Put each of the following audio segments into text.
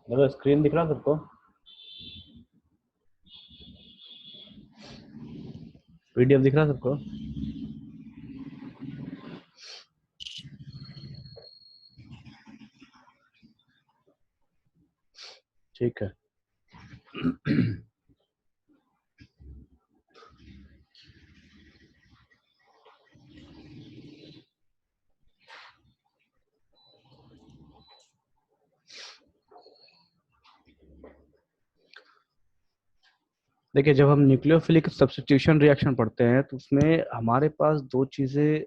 मेरा स्क्रीन दिख रहा सबको? पीडीएफ दिख रहा सबको? ठीक है। देखिए, जब हम न्यूक्लियोफिलिक सब्स्टिट्यूशन रिएक्शन पढ़ते हैं तो उसमें हमारे पास दो चीजें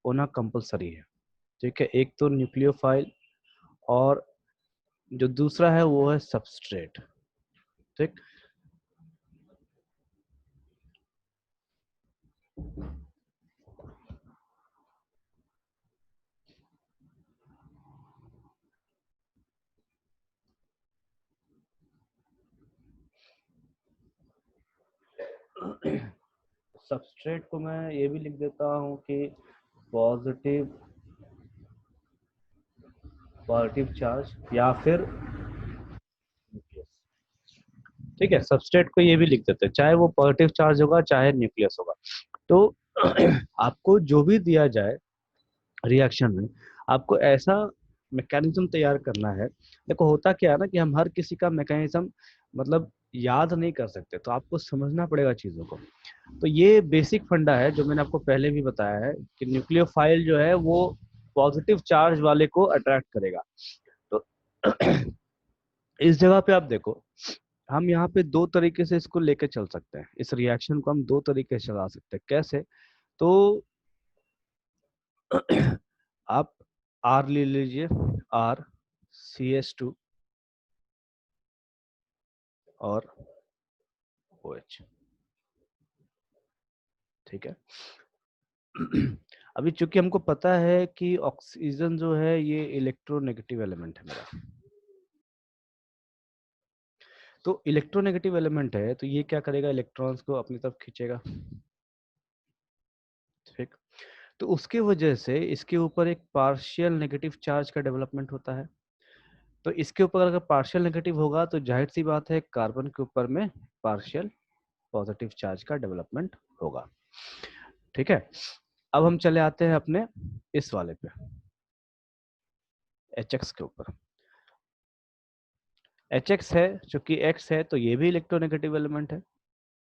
होना कंपलसरी है। ठीक है, एक तो न्यूक्लियोफाइल और जो दूसरा है वो है सबस्ट्रेट। ठीक। सबस्ट्रेट को मैं ये भी लिख देता हूँ कि पॉजिटिव पॉजिटिव चार्ज या फिर न्यूक्लियस। ठीक है, सबस्ट्रेट को ये भी लिख देते हैं, चाहे वो पॉजिटिव चार्ज होगा चाहे न्यूक्लियस होगा। तो आपको जो भी दिया जाए रिएक्शन में, आपको ऐसा मैकेनिज्म तैयार करना है। देखो, होता क्या है ना कि हम हर किसी का मैकेनिज्म मतलब याद नहीं कर सकते, तो आपको समझना पड़ेगा चीजों को। तो ये बेसिक फंडा है जो मैंने आपको पहले भी बताया है कि न्यूक्लियोफाइल जो है वो पॉजिटिव चार्ज वाले को अट्रैक्ट करेगा। तो इस जगह पे आप देखो, हम यहाँ पे दो तरीके से इसको लेके चल सकते हैं, इस रिएक्शन को हम दो तरीके से चला सकते हैं। कैसे? तो आप आर ले लीजिए, आर CH2 और OH। ठीक है। अभी चूंकि हमको पता है कि ऑक्सीजन जो है ये इलेक्ट्रोनेगेटिव एलिमेंट है मेरा, तो इलेक्ट्रोनेगेटिव एलिमेंट है तो ये क्या करेगा, इलेक्ट्रॉन्स को अपनी तरफ खींचेगा। ठीक। तो उसके वजह से इसके ऊपर एक पार्शियल नेगेटिव चार्ज का डेवलपमेंट होता है। तो इसके ऊपर अगर पार्शियल नेगेटिव होगा तो जाहिर सी बात है कार्बन के ऊपर में पार्शियल पॉजिटिव चार्ज का डेवलपमेंट होगा। ठीक है। अब हम चले आते हैं अपने इस वाले पे, HX के ऊपर। HX है, चूंकि X है तो ये भी इलेक्ट्रोनेगेटिव एलिमेंट है,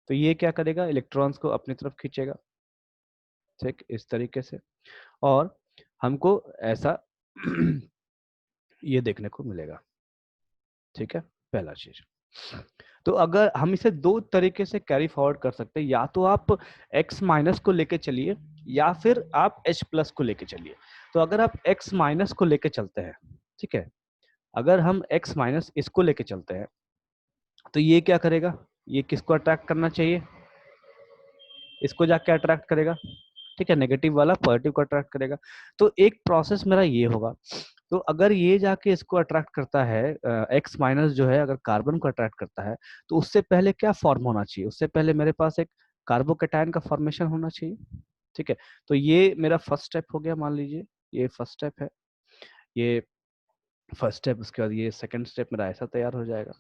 तो ये क्या करेगा, इलेक्ट्रॉन्स को अपनी तरफ खींचेगा। ठीक, इस तरीके से। और हमको ऐसा ये देखने को मिलेगा। ठीक है, पहला चीज। तो अगर हम इसे दो तरीके से कैरी फॉरवर्ड कर सकते हैं, या तो आप X माइनस को लेके चलिए या फिर आप H प्लस को लेके चलिए। तो अगर आप X माइनस को लेके चलते हैं, ठीक है, अगर हम X माइनस इसको लेके चलते हैं तो ये क्या करेगा, ये किसको अट्रैक्ट करना चाहिए, इसको जाके अट्रैक्ट करेगा। ठीक है, नेगेटिव वाला पॉजिटिव को अट्रैक्ट करेगा। तो एक प्रोसेस मेरा ये होगा। तो अगर ये जाके इसको अट्रैक्ट करता है, X माइनस जो है अगर कार्बन को अट्रैक्ट करता है, तो उससे पहले क्या फॉर्म होना चाहिए, उससे पहले मेरे पास एक कार्बोकेटायन का फॉर्मेशन होना चाहिए। ठीक है, तो ये मेरा फर्स्ट स्टेप हो गया, मान लीजिए ये फर्स्ट स्टेप है, ये फर्स्ट स्टेप। उसके बाद ये सेकंड स्टेप मेरा ऐसा तैयार हो जाएगा,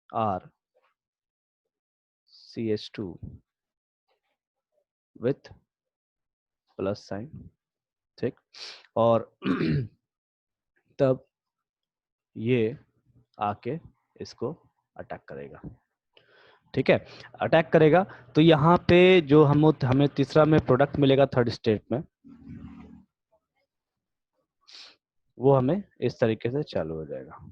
R CH2 with plus sign. ठीक। और तब ये आके इसको अटैक करेगा। ठीक है, अटैक करेगा। तो यहाँ पे जो हमें तीसरा में प्रोडक्ट मिलेगा थर्ड स्टेट में, वो हमें इस तरीके से चालू हो जाएगा।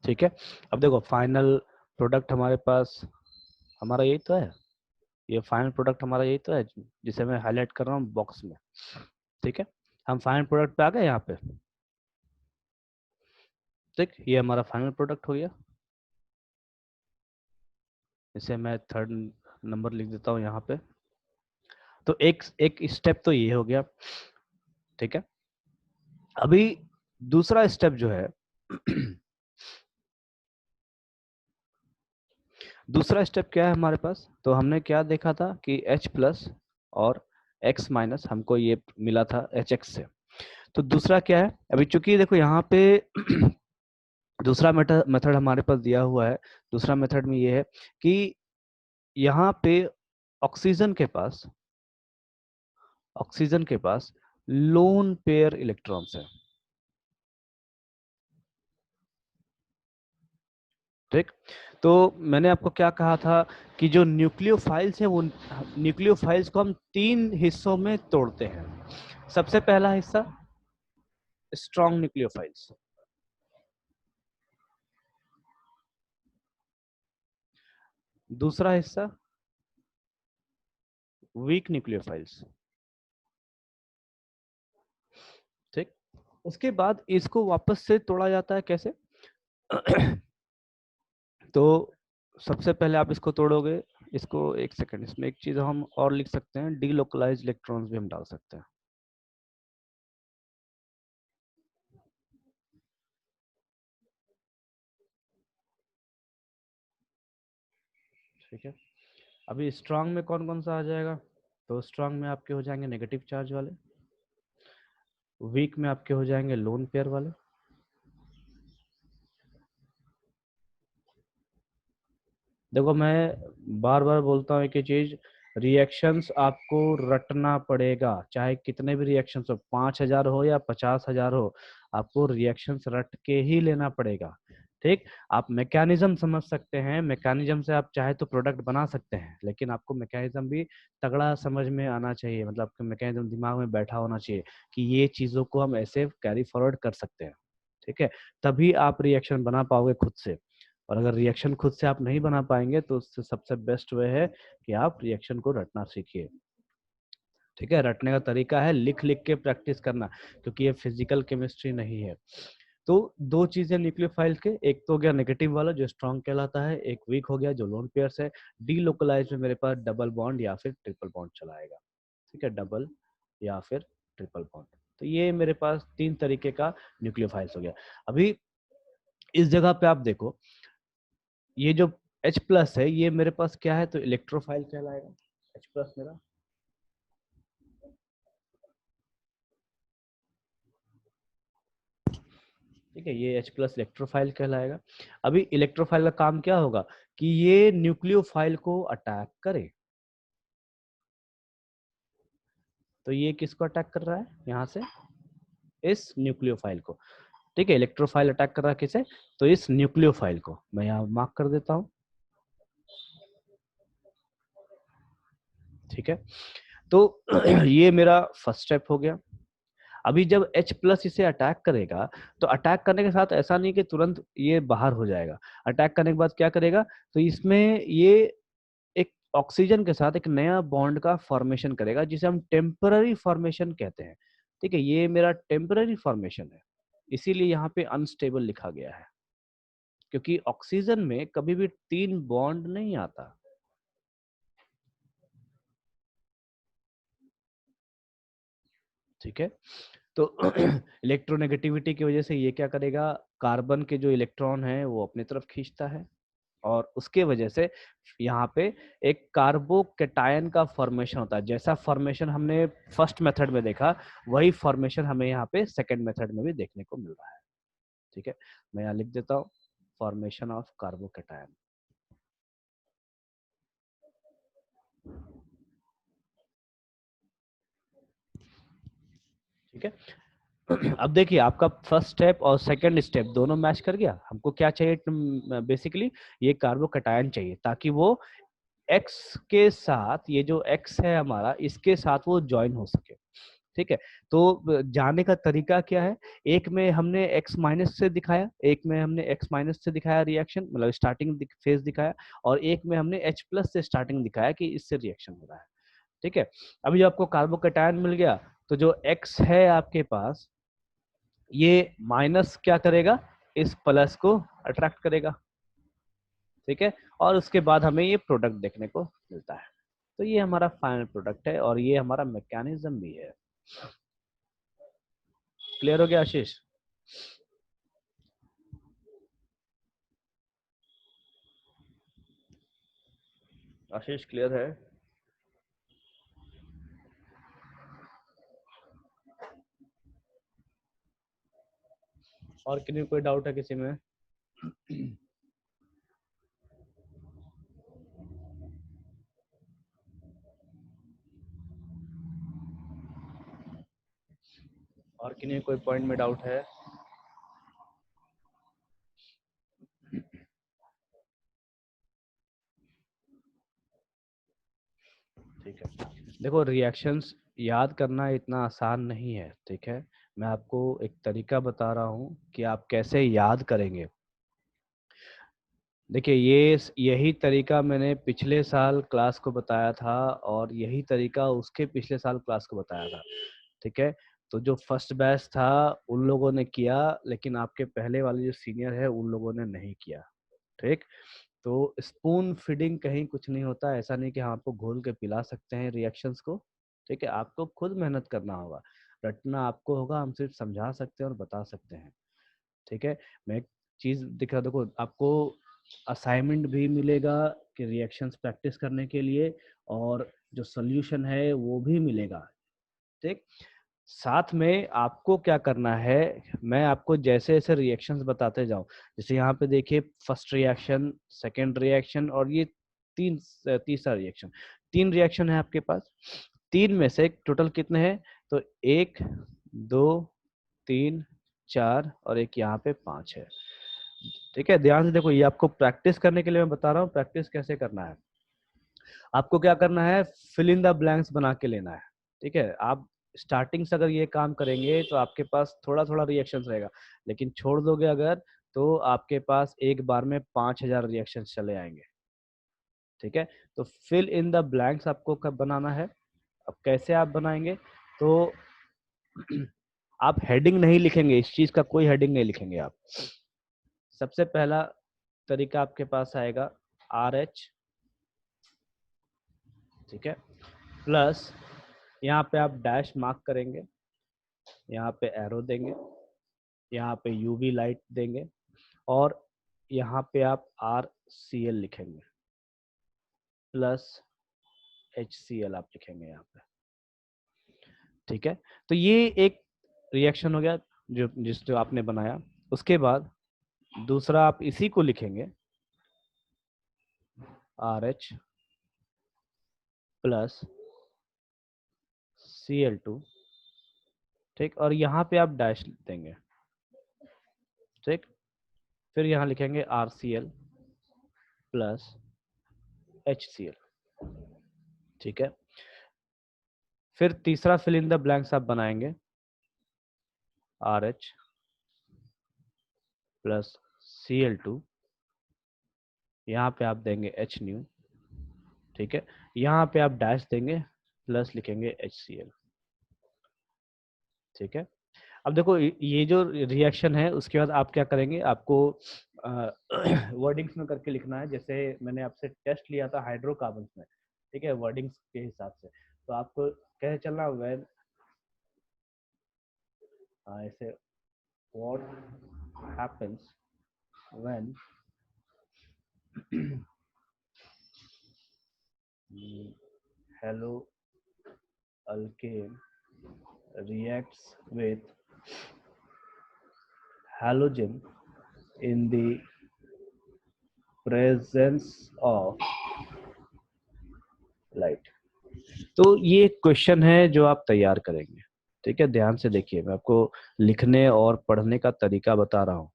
ठीक है, अब देखो फाइनल प्रोडक्ट हमारे पास हमारा यही तो है। ये फाइनल प्रोडक्ट हमारा यही तो है जिसे मैं हाईलाइट कर रहा हूँ बॉक्स में। ठीक है, हम फाइनल प्रोडक्ट पे आ गए यहाँ पे। ठीक, ये हमारा फाइनल प्रोडक्ट हो गया। इसे मैं थर्ड नंबर लिख देता हूँ यहाँ पे। तो एक एक स्टेप तो ये हो गया। ठीक है, अभी दूसरा स्टेप जो है दूसरा स्टेप क्या है हमारे पास? तो हमने क्या देखा था कि H प्लस और X माइनस हमको ये मिला था HX से। तो दूसरा क्या है? अभी चूंकि देखो यहाँ पे दूसरा मेथड हमारे पास दिया हुआ है। दूसरा मेथड में ये है कि यहाँ पे ऑक्सीजन के पास लोन पेयर इलेक्ट्रॉन्स है। ठीक, तो मैंने आपको क्या कहा था कि जो न्यूक्लियोफाइल्स है वो न्यूक्लियोफाइल्स को हम 3 हिस्सों में तोड़ते हैं। सबसे पहला हिस्सा स्ट्रॉन्ग न्यूक्लियोफाइल्स, दूसरा हिस्सा वीक न्यूक्लियोफाइल्स। ठीक, उसके बाद इसको वापस से तोड़ा जाता है कैसे? तो सबसे पहले आप इसको तोड़ोगे, इसको एक सेकंड, इसमें एक चीज हम और लिख सकते हैं, डीलोकलाइज्ड इलेक्ट्रॉन्स भी हम डाल सकते हैं। ठीक है, अभी स्ट्रांग में कौन कौन सा आ जाएगा? तो स्ट्रांग में आपके हो जाएंगे नेगेटिव चार्ज वाले, वीक में आपके हो जाएंगे लोन पेयर वाले, देखो मैं बार बार बोलता हूँ एक ही चीज, रिएक्शंस आपको रटना पड़ेगा, चाहे कितने भी रिएक्शंस हो, 5,000 हो या 50,000 हो, आपको रिएक्शंस रट के ही लेना पड़ेगा। ठीक, आप मैकेनिज्म समझ सकते हैं, मैकेनिज्म से आप चाहे तो प्रोडक्ट बना सकते हैं, लेकिन आपको मैकेनिज्म भी तगड़ा समझ में आना चाहिए, मतलब आपका मैकेनिज्म दिमाग में बैठा होना चाहिए कि ये चीजों को हम ऐसे कैरी फॉरवर्ड कर सकते हैं। ठीक है, तभी आप रिएक्शन बना पाओगे खुद से। और अगर रिएक्शन खुद से आप नहीं बना पाएंगे तो उससे सबसे बेस्ट वे है कि आप रिएक्शन को रटना सीखिए। ठीक है, रटने का तरीका है लिख लिख के प्रैक्टिस करना, क्योंकि ये फिजिकल केमिस्ट्री नहीं है। तो दो चीजें न्यूक्लियोफाइल के, एक तो हो गया नेगेटिव वाला जो स्ट्रॉन्ग कहलाता है, एक वीक हो गया जो लोन पेयर्स है। डीलोकलाइज में मेरे पास डबल बॉन्ड या फिर ट्रिपल बॉन्ड चला आएगा। ठीक है, डबल या फिर ट्रिपल बॉन्ड। तो ये मेरे पास 3 तरीके का न्यूक्लियोफाइल्स हो गया। अभी इस जगह पे आप देखो, ये जो H प्लस है ये मेरे पास क्या है? तो इलेक्ट्रोफाइल कहलाएगा H प्लस मेरा। ठीक है, ये H प्लस इलेक्ट्रोफाइल कहलाएगा। अभी इलेक्ट्रोफाइल का काम क्या होगा कि ये न्यूक्लियोफाइल को अटैक करे। तो ये किसको अटैक कर रहा है? यहाँ से इस न्यूक्लियोफाइल को। ठीक है, इलेक्ट्रोफाइल अटैक कर रहा है किसे? तो इस न्यूक्लियोफाइल को। मैं यहाँ मार्क कर देता हूँ। ठीक है, तो ये मेरा फर्स्ट स्टेप हो गया। अभी जब H प्लस इसे अटैक करेगा, तो अटैक करने के साथ ऐसा नहीं कि तुरंत ये बाहर हो जाएगा। अटैक करने के बाद क्या करेगा? तो इसमें ये एक ऑक्सीजन के साथ एक नया बॉन्ड का फॉर्मेशन करेगा, जिसे हम टेम्पररी फॉर्मेशन कहते हैं। ठीक है, ये मेरा टेम्पररी फॉर्मेशन है, इसीलिए यहाँ पे अनस्टेबल लिखा गया है, क्योंकि ऑक्सीजन में कभी भी 3 बॉन्ड नहीं आता। ठीक है, तो इलेक्ट्रोनेगेटिविटी की वजह से ये क्या करेगा? कार्बन के जो इलेक्ट्रॉन है वो अपनी तरफ खींचता है, और उसके वजह से यहाँ पे एक कार्बोकेटायन का फॉर्मेशन होता है। जैसा फॉर्मेशन हमने फर्स्ट मेथड में देखा, वही फॉर्मेशन हमें यहाँ पे सेकंड मेथड में भी देखने को मिल रहा है। ठीक है, मैं यहाँ लिख देता हूँ फॉर्मेशन ऑफ कार्बोकेटायन। ठीक है, अब देखिए आपका फर्स्ट स्टेप और सेकंड स्टेप दोनों मैच कर गया। हमको क्या चाहिए? बेसिकली ये कार्बोकेटायन चाहिए, ताकि वो एक्स के साथ, ये जो एक्स है हमारा, इसके साथ वो ज्वाइन हो सके। ठीक है, तो जाने का तरीका क्या है, एक में हमने x माइनस से दिखाया, एक में हमने x माइनस से दिखाया रिएक्शन, मतलब स्टार्टिंग फेज दिखाया, और एक में हमने H प्लस से स्टार्टिंग दिखाया कि इससे रिएक्शन हो रहा है। ठीक है, अभी जो आपको कार्बोकैटायन मिल गया, तो जो x है आपके पास, ये माइनस क्या करेगा, इस प्लस को अट्रैक्ट करेगा। ठीक है, और उसके बाद हमें ये प्रोडक्ट देखने को मिलता है। तो ये हमारा फाइनल प्रोडक्ट है और ये हमारा मैकेनिज्म भी है। क्लियर हो गया आशीष? आशीष क्लियर है? और किसी कोई डाउट है किसी में? और किसी कोई पॉइंट में डाउट है? ठीक है, देखो रिएक्शंस याद करना इतना आसान नहीं है। ठीक है, मैं आपको एक तरीका बता रहा हूँ कि आप कैसे याद करेंगे। देखिए, यही तरीका मैंने पिछले साल क्लास को बताया था और यही तरीका उसके पिछले साल क्लास को बताया था। ठीक है, तो जो फर्स्ट बैच था उन लोगों ने किया, लेकिन आपके पहले वाले जो सीनियर है उन लोगों ने नहीं किया। ठीक, तो स्पून फीडिंग कहीं कुछ नहीं होता। ऐसा नहीं कि हम आपको घोल के पिला सकते हैं रिएक्शंस को। ठीक है, आपको खुद मेहनत करना होगा, रटना आपको होगा, हम सिर्फ समझा सकते हैं और बता सकते हैं। ठीक है, मैं एक चीज दिखा, देखो आपको असाइनमेंट भी मिलेगा कि रिएक्शंस प्रैक्टिस करने के लिए, और जो सोल्यूशन है वो भी मिलेगा। ठीक, साथ में आपको क्या करना है, मैं आपको जैसे जैसे रिएक्शंस बताते जाऊं, जैसे यहाँ पे देखिए फर्स्ट रिएक्शन, सेकंड रिएक्शन, और ये तीसरा रिएक्शन, तीन रिएक्शन है आपके पास। तीन में से टोटल कितने हैं, तो एक, दो, तीन, चार, और एक यहाँ पे पांच है। ठीक है, ध्यान से देखो, ये आपको प्रैक्टिस करने के लिए मैं बता रहा हूँ, प्रैक्टिस कैसे करना है। आपको क्या करना है, फिल इन द ब्लैंक्स बना के लेना है। ठीक है, आप स्टार्टिंग से अगर ये काम करेंगे तो आपके पास थोड़ा थोड़ा रिएक्शन रहेगा, लेकिन छोड़ दोगे अगर, तो आपके पास एक बार में 5,000 रिएक्शन चले आएंगे। ठीक है, तो फिल इन द ब्लैंक्स आपको कब बनाना है। अब कैसे आप बनाएंगे, तो आप हेडिंग नहीं लिखेंगे, इस चीज का कोई हेडिंग नहीं लिखेंगे आप। सबसे पहला तरीका आपके पास आएगा RH, ठीक है, प्लस यहाँ पे आप डैश मार्क करेंगे, यहाँ पे एरो देंगे, यहाँ पे UV लाइट देंगे, और यहाँ पे आप RCl लिखेंगे, प्लस HCl आप लिखेंगे यहाँ पे। ठीक है, तो ये एक रिएक्शन हो गया जो आपने बनाया। उसके बाद दूसरा आप इसी को लिखेंगे, RH प्लस Cl2। ठीक, और यहाँ पे आप डैश देंगे। ठीक, फिर यहाँ लिखेंगे RCl प्लस HCl। ठीक है, फिर तीसरा फिल इन द ब्लैंक्स आप बनाएंगे, RH प्लस Cl2, यहाँ पे आप देंगे H न्यू। ठीक है, यहाँ पे आप डैश देंगे, प्लस लिखेंगे HCl। ठीक है, अब देखो ये जो रिएक्शन है उसके बाद आप क्या करेंगे, आपको वर्डिंग्स में करके लिखना है, जैसे मैंने आपसे टेस्ट लिया था हाइड्रोकार्बन्स में। ठीक है, वर्डिंग्स के हिसाब से तो आपको कैसे चलना, व्हेन ऐसे what happens when hello alkane reacts with halogen in the presence of light। तो ये क्वेश्चन है जो आप तैयार करेंगे। ठीक है, ध्यान से देखिए, मैं आपको लिखने और पढ़ने का तरीका बता रहा हूँ।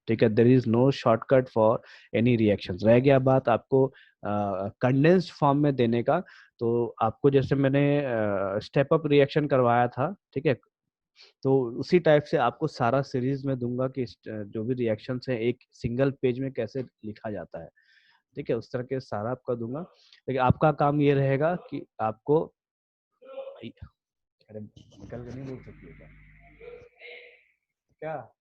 ठीक है, there is no shortcut for any reaction. रह गया बात आपको कंडेंस्ड फॉर्म में देने का। तो आपको जैसे मैंने स्टेप अप रिएक्शन करवाया था, ठीक है, तो उसी टाइप से आपको सारा सीरीज में दूंगा कि जो भी रिएक्शंस है एक सिंगल पेज में कैसे लिखा जाता है, ठीक है, उस तरह के सारा आपका दूंगा। लेकिन आपका काम ये रहेगा कि आपको, अरे निकल के नहीं बोल सकती है क्या?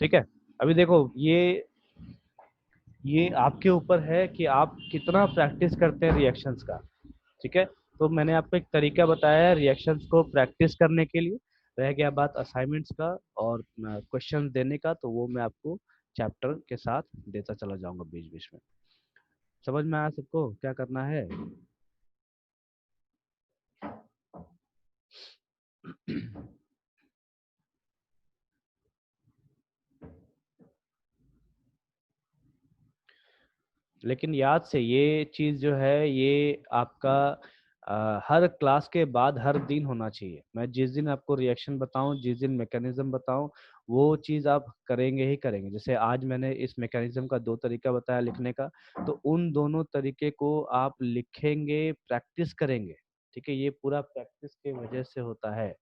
ठीक है, अभी देखो ये आपके ऊपर है कि आप कितना प्रैक्टिस करते हैं रिएक्शंस का, ठीक है। तो मैंने आपको एक तरीका बताया है रिएक्शंस को प्रैक्टिस करने के लिए। रह गया बात असाइनमेंट्स का और क्वेश्चन देने का, तो वो मैं आपको चैप्टर के साथ देता चला जाऊंगा बीच बीच में। समझ में आया सबको क्या करना है? लेकिन याद से ये चीज जो है ये आपका हर क्लास के बाद हर दिन होना चाहिए। मैं जिस दिन आपको रिएक्शन बताऊं, जिस दिन मैकेनिज्म बताऊं, वो चीज आप करेंगे ही करेंगे। जैसे आज मैंने इस मैकेनिज्म का दो तरीका बताया लिखने का, तो उन दोनों तरीके को आप लिखेंगे, प्रैक्टिस करेंगे, ठीक है। ये पूरा प्रैक्टिस के वजह से होता है,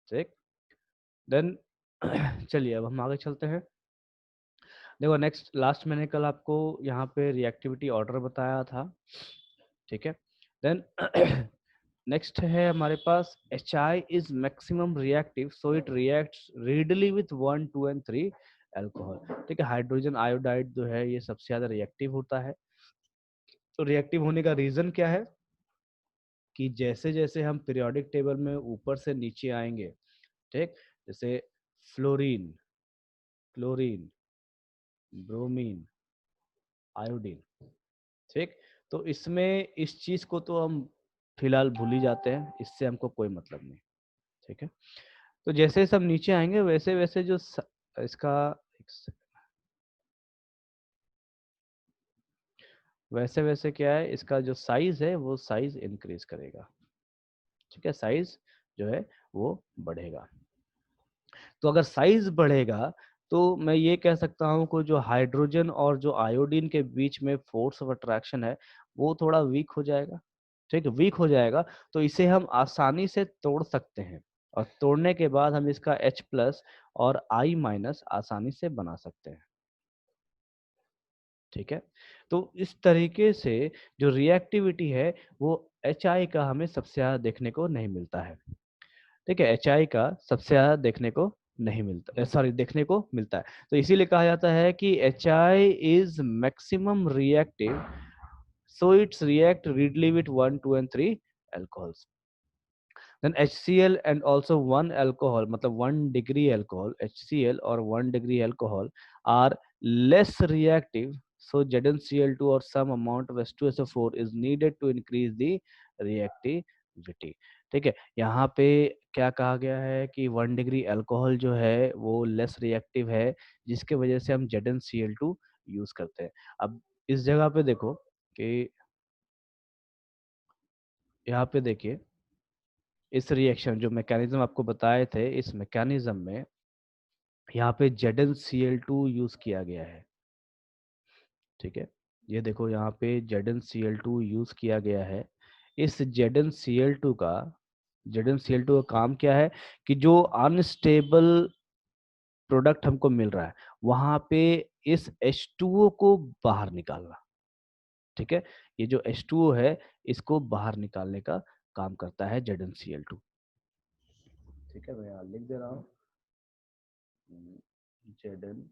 ठीक। देन चलिए अब हम आगे चलते हैं। देखो नेक्स्ट लास्ट मैंने कल आपको यहाँ पे रिएक्टिविटी ऑर्डर बताया था, ठीक है। देन नेक्स्ट है हमारे पास HI is maximum reactive so it reacts readily with 1 2 and 3 alcohol, ठीक है। हाइड्रोजन आयोडाइड जो है ये सबसे ज्यादा रिएक्टिव होता है। तो रिएक्टिव होने का रीजन क्या है कि जैसे जैसे हम पीरियोडिक टेबल में ऊपर से नीचे आएंगे, ठीक, जैसे फ्लोरीन, क्लोरीन, ब्रोमीन, आयोडीन, ठीक। तो इसमें इस चीज को तो हम फिलहाल भूल ही जाते हैं, इससे हमको कोई मतलब नहीं, ठीक है। तो जैसे सब नीचे आएंगे वैसे वैसे इसका एक सेकंड, वैसे वैसे क्या है इसका जो साइज है वो साइज इंक्रीज करेगा, ठीक है, साइज जो है वो बढ़ेगा। तो अगर साइज बढ़ेगा तो मैं ये कह सकता हूँ कि जो हाइड्रोजन और जो आयोडीन के बीच में फोर्स ऑफ अट्रैक्शन है वो थोड़ा वीक हो जाएगा, ठीक है, वीक हो जाएगा। तो इसे हम आसानी से तोड़ सकते हैं और तोड़ने के बाद हम इसका H+ और I- आसानी से बना सकते हैं, ठीक है। तो इस तरीके से जो रिएक्टिविटी है वो HI का हमें सबसे ज्यादा देखने को नहीं मिलता है, ठीक है। HI का सबसे ज्यादा देखने को नहीं मिलता, सॉरी देखने को मिलता है। तो इसीलिए कहा जाता है कि HI is maximum reactive so it's react readily with 1 2 and 3 alcohols। Then HCl and also 1 alcohol, मतलब 1 डिग्री अल्कोहल, HCl और 1 degree alcohol are less reactive, so ZnCl2 or some amount of H2SO4 is needed to increase the reactivity, ठीक है। यहाँ पे क्या कहा गया है कि 1 डिग्री अल्कोहल जो है वो लेस रिएक्टिव है, जिसके वजह से हम ZnCl2 यूज करते हैं। अब इस जगह पे देखो कि यहाँ पे देखिए इस रिएक्शन जो मैकेनिज्म आपको बताए थे, इस मैकेनिज्म में यहाँ पे ZnCl2 यूज किया गया है, ठीक है। ये देखो यहाँ पे ZnCl2 यूज किया गया है। इस ZnCl2 का ZnCl2 का काम क्या है कि जो अनस्टेबल प्रोडक्ट हमको मिल रहा है वहां पे इस H2O को बाहर निकालना। ठीक है, ये जो H2O है इसको बाहर निकालने का काम करता है ZnCl2। ठीक है, मैं यहाँ लिख दे रहा हूँ ZnCl2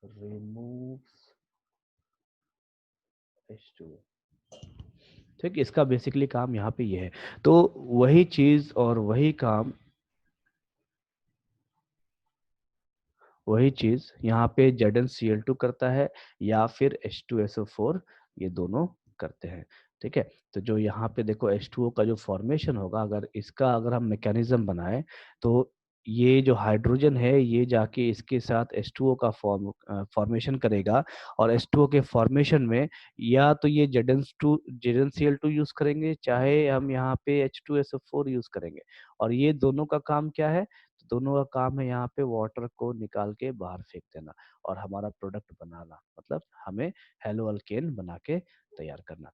removes H2O। ठीक, इसका बेसिकली काम यहाँ पे ये है। तो वही चीज और वही चीज यहाँ पे ZnCl2 करता है या फिर H2SO4, ये दोनों करते हैं। ठीक है, तो जो यहाँ पे देखो H2O का जो फॉर्मेशन होगा, अगर हम मैकेनिज्म बनाए तो ये जो हाइड्रोजन है ये जाके इसके साथ H2O का फॉर्मेशन करेगा, और H2O के फॉर्मेशन में या तो ये ZnCl2 यूज करेंगे, चाहे हम यहाँ पे H2SO4 यूज करेंगे। और ये दोनों का काम क्या है? दोनों का काम है यहाँ पे वाटर को निकाल के बाहर फेंक देना और हमारा प्रोडक्ट बनाना, मतलब हमें हेलो अल्केन बना के तैयार करना।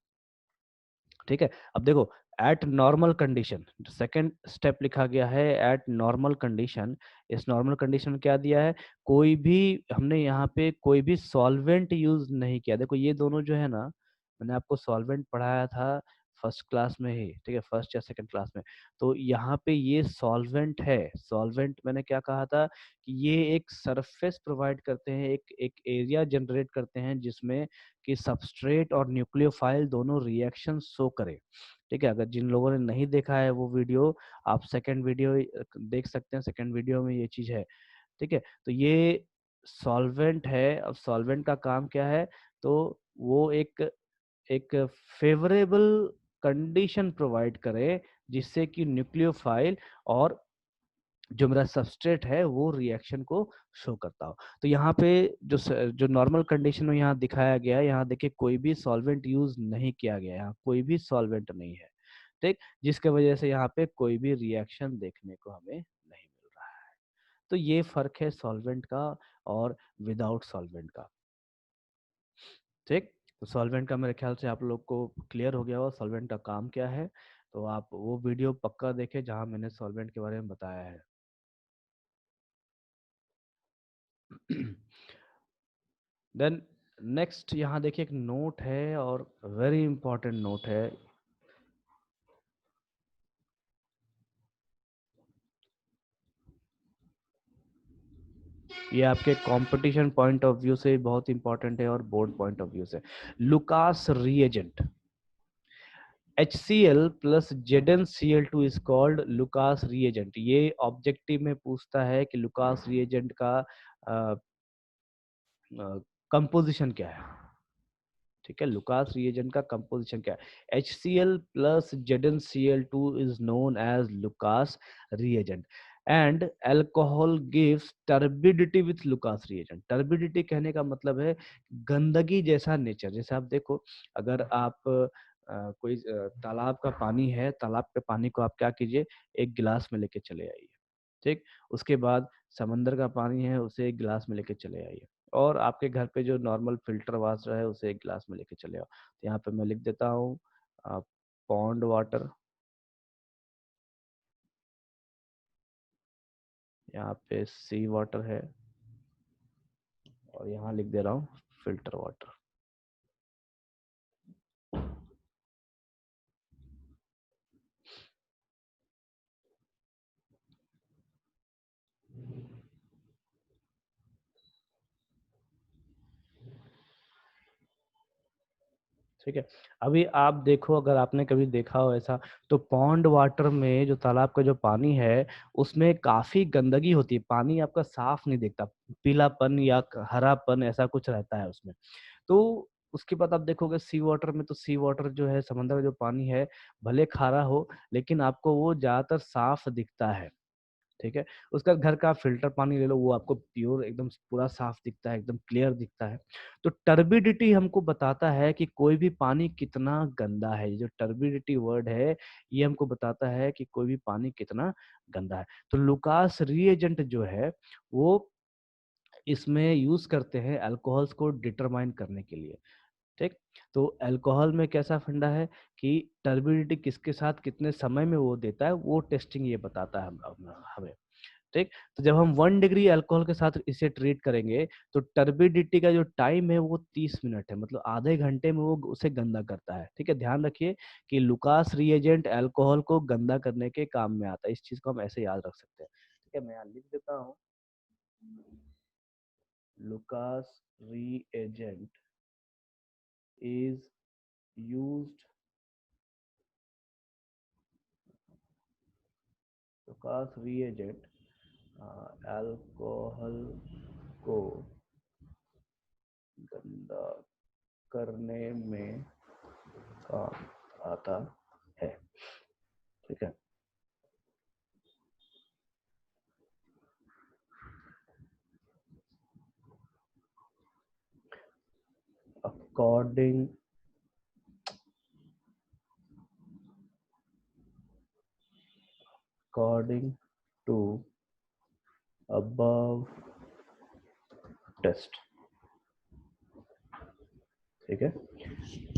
ठीक है, अब देखो eight normal condition, second step लिखा गया है एट नॉर्मल कंडीशन। इस नॉर्मल कंडीशन में क्या दिया है? कोई भी हमने यहाँ पे कोई भी सॉल्वेंट यूज नहीं किया। देखो ये दोनों जो है ना, मैंने आपको सॉल्वेंट पढ़ाया था फर्स्ट क्लास में ही, ठीक है, फर्स्ट या सेकंड क्लास में। तो यहाँ पे ये सॉल्वेंट है। सॉल्वेंट मैंने क्या कहा था कि ये एक सरफेस प्रोवाइड करते हैं, एक एक एरिया जनरेट करते हैं जिसमें कि सबस्ट्रेट और न्यूक्लियोफाइल दोनों रिएक्शन शो करे। ठीक है, अगर जिन लोगों ने नहीं देखा है वो वीडियो, आप सेकंड वीडियो देख सकते हैं, सेकंड वीडियो में ये चीज है। ठीक है, तो ये सॉल्वेंट है। अब सॉल्वेंट का काम क्या है? तो वो एक एक फेवरेबल कंडीशन प्रोवाइड करे जिससे कि न्यूक्लियोफाइल और जो मेरा सबस्ट्रेट है वो रिएक्शन को शो करता हो। तो यहाँ पे जो नॉर्मल कंडीशन में यहाँ दिखाया गया है, यहाँ देखिए कोई भी सॉल्वेंट यूज नहीं किया गया है, यहाँ कोई भी सॉल्वेंट नहीं है। ठीक, जिसके वजह से यहाँ पे कोई भी रिएक्शन देखने को हमें नहीं मिल रहा है। तो ये फर्क है सॉल्वेंट का और विदाउट सॉल्वेंट का। ठीक, तो सॉल्वेंट का मेरे ख्याल से आप लोग को क्लियर हो गया होगा सॉल्वेंट का काम क्या है। तो आप वो वीडियो पक्का देखें जहाँ मैंने सॉल्वेंट के बारे में बताया है। देन नेक्स्ट यहाँ देखिए एक नोट है और वेरी इंपॉर्टेंट नोट है। ये आपके कंपटीशन पॉइंट ऑफ व्यू से बहुत इंपॉर्टेंट है और बोर्ड पॉइंट ऑफ व्यू से। Lucas reagent HCl plus ZnCl2 is called Lucas reagent. ये ऑब्जेक्टिव में पूछता है कि लुकास रिएजेंट का कंपोजिशन क्या है। ठीक है, लुकास रिएजेंट का कंपोजिशन क्या है? HCl plus ZnCl2 is known as Lucas reagent and alcohol gives turbidity with Lucas reagent. Turbidity कहने का मतलब है गंदगी जैसा नेचर। जैसे आप देखो, अगर आप कोई तालाब का पानी है, तालाब के पानी को आप क्या कीजिए, एक गिलास में लेके चले आइए। ठीक, उसके बाद समंदर का पानी है उसे एक गिलास में लेके चले आइए, और आपके घर पे जो नॉर्मल फिल्टर वाटर है उसे एक गिलास में लेके चले आओ। तो यहाँ पे मैं लिख देता हूँ पॉन्ड वाटर, यहाँ पे सी वाटर है, और यहाँ लिख दे रहा हूँ फिल्टर वाटर। ठीक है, अभी आप देखो, अगर आपने कभी देखा हो ऐसा, तो पॉन्ड वाटर में जो तालाब का जो पानी है उसमें काफी गंदगी होती है, पानी आपका साफ नहीं दिखता, पीलापन या हरापन ऐसा कुछ रहता है उसमें। तो उसके बाद आप देखोगे सी वाटर में, तो सी वाटर जो है, समंदर का जो पानी है, भले खारा हो लेकिन आपको वो ज्यादातर साफ दिखता है। ठीक है, उसका घर का फिल्टर पानी ले लो, वो आपको प्योर एकदम पूरा साफ दिखता है, एकदम क्लियर दिखता है। तो टर्बिडिटी हमको बताता है कि कोई भी पानी कितना गंदा है। ये जो टर्बिडिटी वर्ड है ये हमको बताता है कि कोई भी पानी कितना गंदा है। तो लुकास रिएजेंट जो है वो इसमें यूज करते हैं अल्कोहल्स को डिटरमाइन करने के लिए। ठीक। तो अल्कोहल में कैसा फंडा है कि टर्बिडिटी किसके साथ कितने समय में वो देता है, वो टेस्टिंग ये बताता है हमें। ठीक। तो जब हम 1 डिग्री अल्कोहल के साथ इसे ट्रीट करेंगे तो टर्बिडिटी का जो टाइम है वो 30 मिनट है, मतलब आधे घंटे में वो उसे गंदा करता है। ठीक है, ध्यान रखिए कि लुकास रिएजेंट अल्कोहल को गंदा करने के काम में आता है। इस चीज को हम ऐसे याद रख सकते हैं। ठीक है, मैं यहाँ लिख देता हूँ, Lucas reagent is used Lucas reagent alcohol को गंदा करने में काम आता है। ठीक है, according according to above test। ठीक है,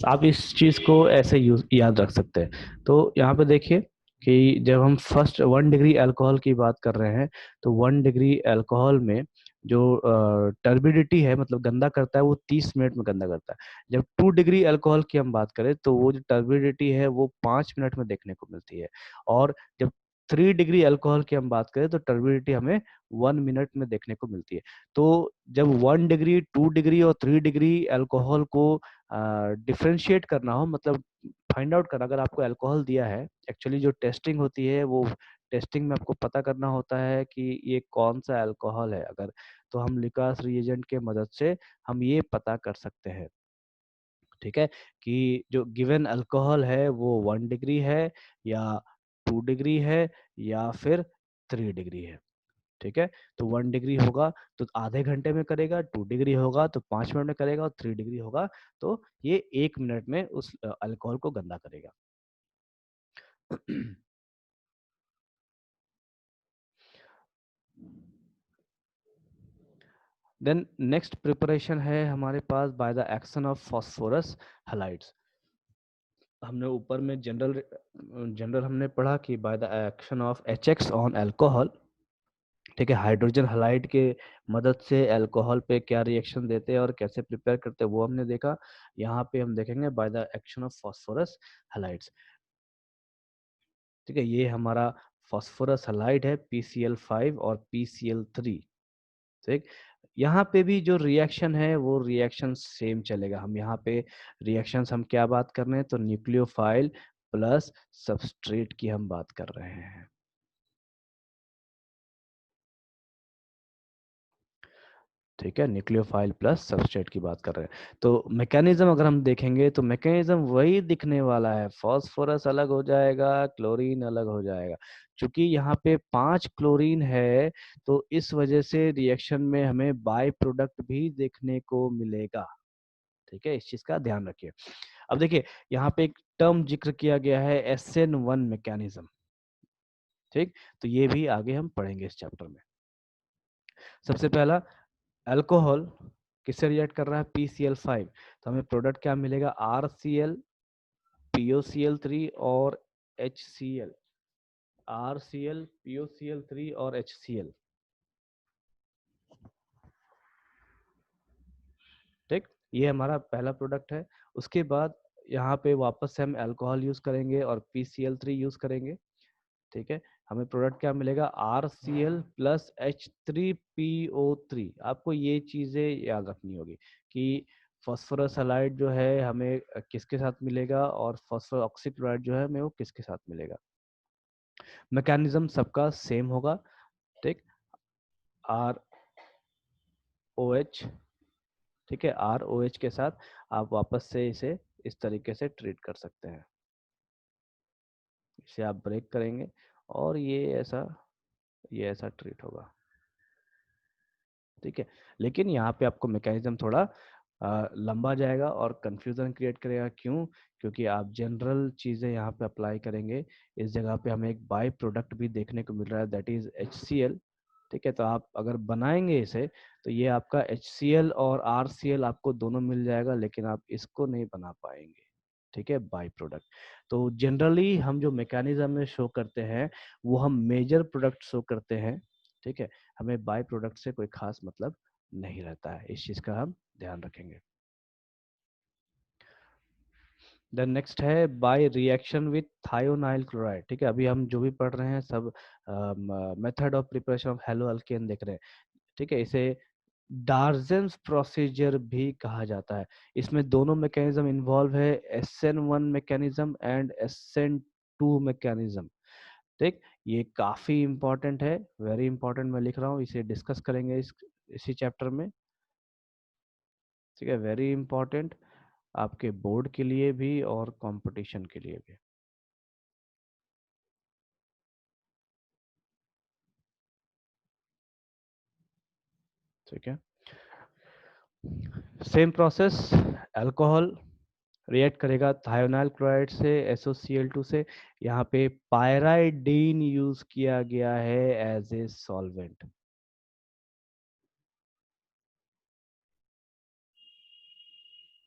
आप इस चीज को ऐसे याद रख सकते हैं। तो यहाँ पे देखिए कि जब हम फर्स्ट 1 डिग्री अल्कोहल की बात कर रहे हैं तो 1 डिग्री अल्कोहल में जो टर्बिडिटी है, मतलब गंदा करता है, वो 30 मिनट में गंदा करता है। जब 2 डिग्री अल्कोहल की हम बात करें तो वो जो टर्बिडिटी है वो 5 मिनट में देखने को मिलती है। और जब 3 डिग्री अल्कोहल की हम बात करें तो टर्बिडिटी हमें 1 मिनट में देखने को मिलती है। तो जब 1 डिग्री, 2 डिग्री और 3 डिग्री अल्कोहल को डिफरेंशिएट करना हो, मतलब फाइंड आउट करना, अगर आपको अल्कोहल दिया है, एक्चुअली जो टेस्टिंग होती है वो टेस्टिंग में आपको पता करना होता है कि ये कौन सा अल्कोहल है। अगर तो हम लिकास रिएजेंट के मदद से हम ये पता कर सकते हैं। ठीक है, कि जो गिवन अल्कोहल है वो 1 डिग्री है या 2 डिग्री है या फिर 3 डिग्री है। ठीक है, तो 1 डिग्री होगा तो आधे घंटे में करेगा, 2 डिग्री होगा तो 5 मिनट में करेगा, और 3 डिग्री होगा तो ये 1 मिनट में उस अल्कोहल को गंदा करेगा। देन नेक्स्ट प्रिपरेशन है हमारे पास by the action of phosphorus halides. हमने ऊपर में जनरल जनरल हमने पढ़ा कि by the action of HX on alcohol. ठीक है, हाइड्रोजन हलाइड के मदद से अल्कोहल पे क्या रिएक्शन देते हैं और कैसे प्रिपेयर करते हैं वो हमने देखा। यहाँ पे हम देखेंगे bye the action of phosphorus halides. ठीक है, ये हमारा फॉस्फोरस हलाइड है PCl5 और PCl3। ठीक, यहाँ पे भी जो रिएक्शन है वो रिएक्शन सेम चलेगा। हम यहाँ पे रिएक्शंस हम क्या बात कर रहे हैं, तो न्यूक्लियोफाइल प्लस सबस्ट्रेट की हम बात कर रहे हैं। ठीक है, न्यूक्लियोफाइल प्लस सबस्ट्रेट की बात कर रहे हैं। तो मैकेनिज्म अगर हम देखेंगे तो मैकेनिज्म वही दिखने वाला है, फॉस्फोरस अलग हो जाएगा, क्लोरीन अलग हो जाएगा। क्योंकि यहाँ पे 5 क्लोरीन है तो इस वजह से रिएक्शन में हमें बाय प्रोडक्ट भी देखने को मिलेगा। ठीक है, इस चीज का ध्यान रखिए। अब देखिए यहाँ पे एक टर्म जिक्र किया गया है SN1 मैकेनिज्म। ठीक, तो ये भी आगे हम पढ़ेंगे इस चैप्टर में। सबसे पहला, अल्कोहल किससे रिएक्ट कर रहा है, PCl5, तो हमें प्रोडक्ट क्या मिलेगा, RCl, POCl3 और HCl। RCl, POCl3 और HCl। ठीक, ये हमारा पहला प्रोडक्ट है। उसके बाद यहाँ पे वापस से हम अल्कोहल यूज करेंगे और PCl3 यूज करेंगे। ठीक है, हमें प्रोडक्ट क्या मिलेगा, RCl प्लस H3PO3। आपको ये चीजें याद रखनी होगी कि फॉस्फोरस हलाइड जो है हमें किसके साथ मिलेगा और फॉस्फोरस ऑक्सीक्लोराइड जो है हमें वो किसके साथ मिलेगा। मैकेनिज्म सबका सेम होगा। ठीक, ROH। ठीक है, ROH के साथ आप वापस से इसे इस तरीके से ट्रीट कर सकते हैं। इसे आप ब्रेक करेंगे और ये ऐसा ट्रीट होगा। ठीक है, लेकिन यहाँ पे आपको मैकेनिज्म थोड़ा लंबा जाएगा और कंफ्यूजन क्रिएट करेगा। क्यों? क्योंकि आप जनरल चीजें यहाँ पे अप्लाई करेंगे। इस जगह पे हमें एक बाय प्रोडक्ट भी देखने को मिल रहा है, दैट इज HCl। ठीक है, तो आप अगर बनाएंगे इसे तो ये आपका HCl और RCl आपको दोनों मिल जाएगा, लेकिन आप इसको नहीं बना पाएंगे। ठीक है, बाई प्रोडक्ट। तो जनरली हम जो मैकेनिज्म में शो करते हैं वो हम मेजर प्रोडक्ट शो करते हैं। ठीक है, हमें बाई प्रोडक्ट से कोई खास मतलब नहीं रहता है, इस चीज का हम ध्यान रखेंगे। देन नेक्स्ट है by reaction with thionyl chloride. ठीक है, अभी हम जो भी पढ़ रहे हैं सब method of preparation of hello alkane देख रहे हैं। ठीक है, इसे डार्जेंस प्रोसीजर भी कहा जाता है। इसमें दोनों मैकेनिज्म इन्वॉल्व है, SN1 mechanism and SN2 mechanism. ठीक, ये काफी इंपॉर्टेंट है, वेरी इंपॉर्टेंट, मैं लिख रहा हूँ, इसे डिस्कस करेंगे इसी चैप्टर में। ठीक है, वेरी इंपॉर्टेंट आपके बोर्ड के लिए भी और कंपटीशन के लिए भी। ठीक है, सेम प्रोसेस, अल्कोहल रिएक्ट करेगा थायोनाइल क्लोराइड से SOCl2 से। यहाँ पे पायराइडीन यूज किया गया है एज ए सॉल्वेंट।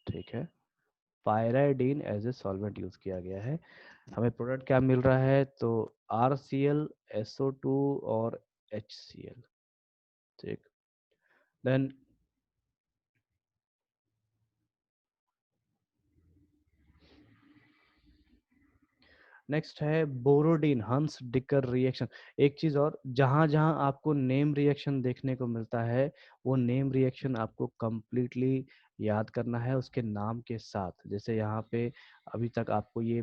ठीक है, पायराइडीन एज ए सॉल्वेंट यूज किया गया है। हमें प्रोडक्ट क्या मिल रहा है, तो RCl, SO2 और HCl। ठीक, देन नेक्स्ट है बोरोडीन हंस डिकर रिएक्शन। एक चीज और, जहां जहां आपको नेम रिएक्शन देखने को मिलता है वो नेम रिएक्शन आपको कंप्लीटली याद करना है उसके नाम के साथ। जैसे यहाँ पे अभी तक आपको ये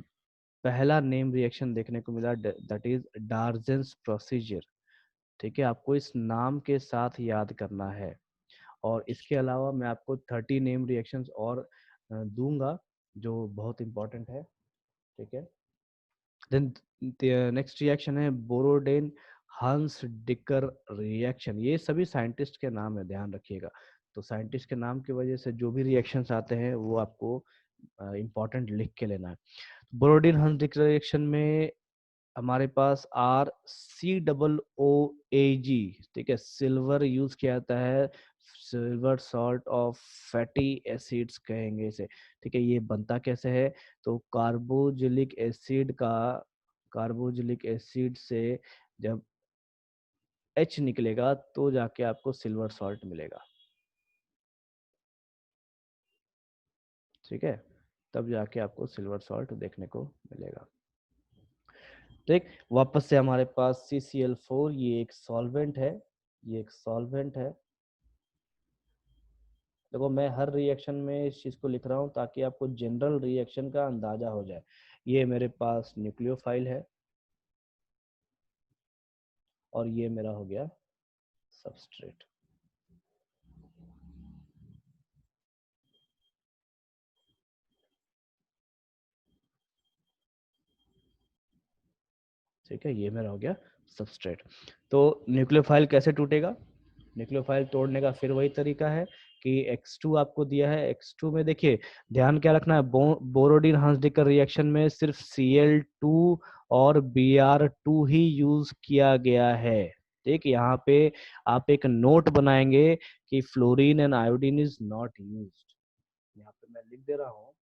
पहला नेम रिएक्शन देखने को मिला, दैट इज डार्जेंस प्रोसीजर। ठीक है, आपको इस नाम के साथ याद करना है। और इसके अलावा मैं आपको 30 नेम रिएक्शंस और दूंगा जो बहुत इंपॉर्टेंट है। ठीक है, देन नेक्स्ट रिएक्शन है बोरोडेन हंस डिकर रिएक्शन। ये सभी साइंटिस्ट के नाम है, ध्यान रखिएगा। तो साइंटिस्ट के नाम की वजह से जो भी रिएक्शंस आते हैं वो आपको इंपॉर्टेंट लिख के लेना है। बोरोडिन हंस डिकर रिएक्शन में हमारे पास RCOOAG, ठीक है, सिल्वर यूज किया जाता है, silver salt of fatty acids कहेंगे इसे। ठीक है, ये बनता कैसे है, तो कार्बोजिलिक एसिड से जब H निकलेगा तो जाके आपको सिल्वर सॉल्ट मिलेगा। ठीक है, तब जाके आपको सिल्वर सॉल्ट देखने को मिलेगा। ठीक, वापस से हमारे पास CCl4, ये एक सॉल्वेंट है, ये एक सॉल्वेंट है। देखो मैं हर रिएक्शन में इस चीज को लिख रहा हूँ ताकि आपको जनरल रिएक्शन का अंदाजा हो जाए। ये मेरे पास न्यूक्लियोफाइल है और ये मेरा हो गया सबस्ट्रेट। ठीक है, ये मेरा हो गया सबस्ट्रेट। तो न्यूक्लियोफाइल कैसे टूटेगा, न्यूक्लियोफाइल तोड़ने का फिर वही तरीका है कि X2 आपको दिया है, X2 में देखिए ध्यान क्या रखना है, बोरोडिन हंसडिकर रिएक्शन में सिर्फ Cl2 और Br2 ही यूज किया गया है। ठीक, यहाँ पे आप एक नोट बनाएंगे कि fluorine and iodine is not used. यहाँ पे मैं लिख दे रहा हूँ,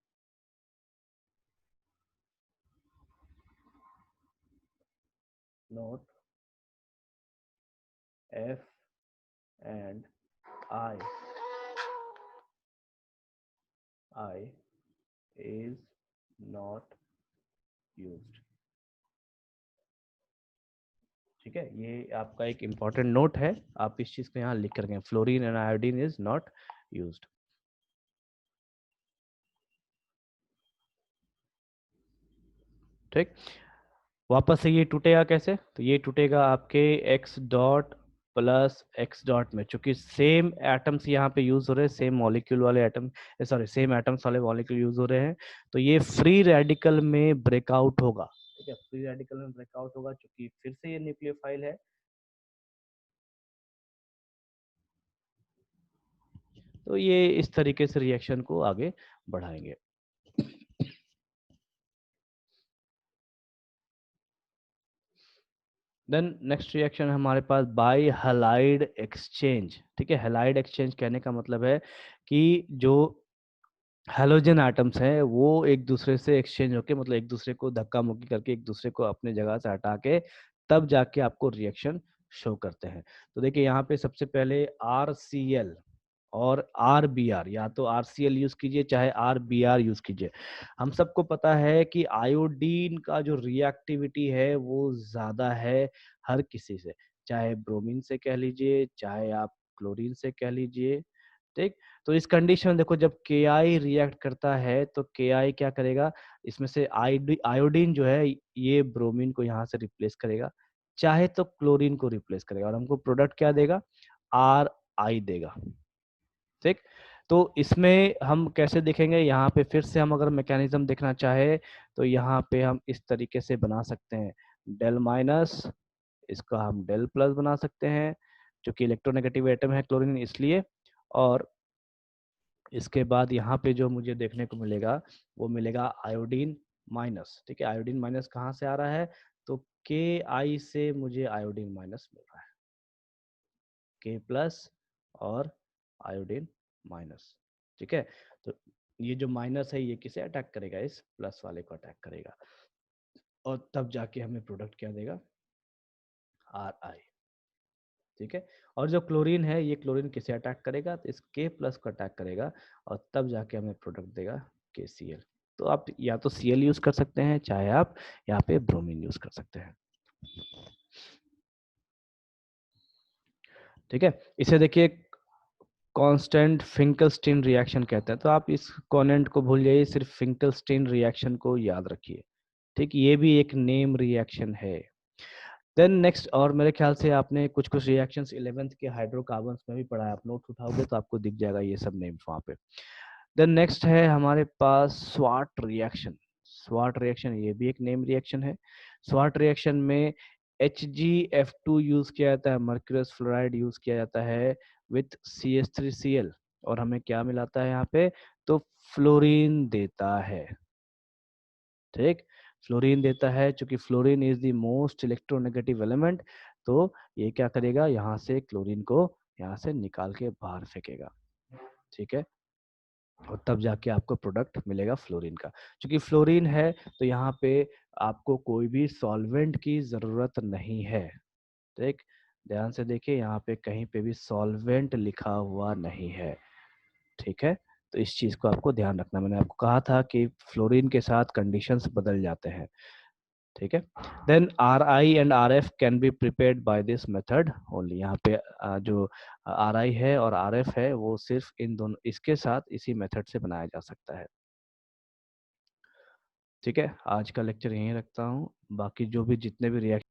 note F and I is not used। ठीक है, ये आपका एक इम्पॉर्टेंट नोट है, आप इस चीज को यहाँ लिख कर गए, fluorine and iodine is not used. ठीक, वापस से ये टूटेगा कैसे, तो ये टूटेगा आपके x dot plus x dot में, चूंकि सेम एटम्स यहाँ पे यूज हो रहे हैं, सेम मॉलिक्यूल वाले एटम, सॉरी सेम एटम्स वाले मॉलिक्यूल यूज हो रहे हैं, तो ये फ्री रेडिकल में ब्रेकआउट होगा। ठीक है, फ्री रेडिकल में ब्रेकआउट होगा क्योंकि फिर से ये न्यूक्लियोफाइल है। तो ये इस तरीके से रिएक्शन को आगे बढ़ाएंगे। देन नेक्स्ट रिएक्शन है हमारे पास बाई हैलाइड एक्सचेंज। ठीक है, हैलाइड एक्सचेंज कहने का मतलब है कि जो हैलोजन एटम्स हैं वो एक दूसरे से एक्सचेंज होके, मतलब एक दूसरे को धक्का मुक्की करके एक दूसरे को अपने जगह से हटा के तब जाके आपको रिएक्शन शो करते हैं। तो देखिए यहाँ पे सबसे पहले RCl और RBr, या तो RCl यूज कीजिए चाहे RBr यूज कीजिए। हम सबको पता है कि आयोडीन का जो रिएक्टिविटी है वो ज्यादा है हर किसी से, चाहे ब्रोमीन से कह लीजिए चाहे आप क्लोरीन से कह लीजिए। ठीक, तो इस कंडीशन में देखो जब Ki रिएक्ट करता है तो Ki क्या करेगा, इसमें से आयोडीन जो है ये ब्रोमीन को यहाँ से रिप्लेस करेगा, चाहे तो क्लोरीन को रिप्लेस करेगा और हमको प्रोडक्ट क्या देगा, Ri देगा। ठीक, तो इसमें हम कैसे देखेंगे, यहाँ पे फिर से हम अगर मैकेनिज्म देखना चाहे तो यहाँ पे हम इस तरीके से बना सकते हैं, डेल माइनस, इसका हम डेल प्लस बना सकते हैं, जो कि इलेक्ट्रोनेगेटिव एटम है क्लोरीन इसलिए। और इसके बाद यहाँ पे जो मुझे देखने को मिलेगा वो मिलेगा आयोडीन माइनस। ठीक है, आयोडीन माइनस कहाँ से आ रहा है, तो Ki से मुझे आयोडीन माइनस मिल रहा है, K प्लस और आयोडीन माइनस। ठीक है, तो ये जो माइनस है ये किसे अटैक करेगा, इस प्लस वाले को अटैक करेगा और तब जाके हमें प्रोडक्ट क्या देगा, Ri। ठीक है, और जो क्लोरीन है ये क्लोरीन किसे अटैक करेगा, तो इस K प्लस को अटैक करेगा और तब जाके हमें प्रोडक्ट देगा KCl। तो आप या तो Cl यूज कर सकते हैं चाहे आप यहाँ पे ब्रोमीन यूज कर सकते हैं। ठीक है, इसे देखिए कांस्टेंट फिंकलस्टीन रिएक्शन कहते हैं, तो आप इस कॉनेंट को भूल जाइए, सिर्फ फिंकलस्टीन रिएक्शन को याद रखिए। ठीक, ये भी एक नेम रिएक्शन है। देन नेक्स्ट, और मेरे ख्याल से आपने कुछ कुछ रिएक्शंस 11th के हाइड्रोकार्बन्स में भी पढ़ा है, आप नोट उठाओगे तो आपको दिख जाएगा ये सब नेम्स वहाँ पे। देन नेक्स्ट है हमारे पास स्वाट रिएक्शन। स्वाट रिएक्शन ये भी एक नेम रिएक्शन है। स्वाट रिएक्शन में HgF2 यूज किया जाता है, मर्क्यूरस फ्लोराइड यूज किया जाता है विथ CH3Cl, और हमें क्या मिलाता है यहाँ पे, तो फ्लोरीन देता है। ठीक, फ्लोरीन देता है, चूंकि fluorine is the most electronegative element, तो ये क्या करेगा, यहाँ से क्लोरीन को यहाँ से निकाल के बाहर फेंकेगा। ठीक है, और तब जाके आपको प्रोडक्ट मिलेगा फ्लोरीन का। क्योंकि फ्लोरीन है तो यहाँ पे आपको कोई भी सॉल्वेंट की जरूरत नहीं है। ठीक, ध्यान से देखिए यहाँ पे कहीं पे भी सॉल्वेंट लिखा हुआ नहीं है। ठीक है, तो इस चीज को आपको ध्यान रखना, मैंने आपको कहा था कि फ्लोरीन के साथ कंडीशंस बदल जाते हैं। ठीक है, then Ri and RF can be prepared by this method only. यहाँ पे जो Ri है और RF है वो सिर्फ इन दोनों, इसके साथ इसी मेथड से बनाया जा सकता है। ठीक है, आज का लेक्चर यहीं रखता हूँ, बाकी जो भी जितने भी रिएक्शन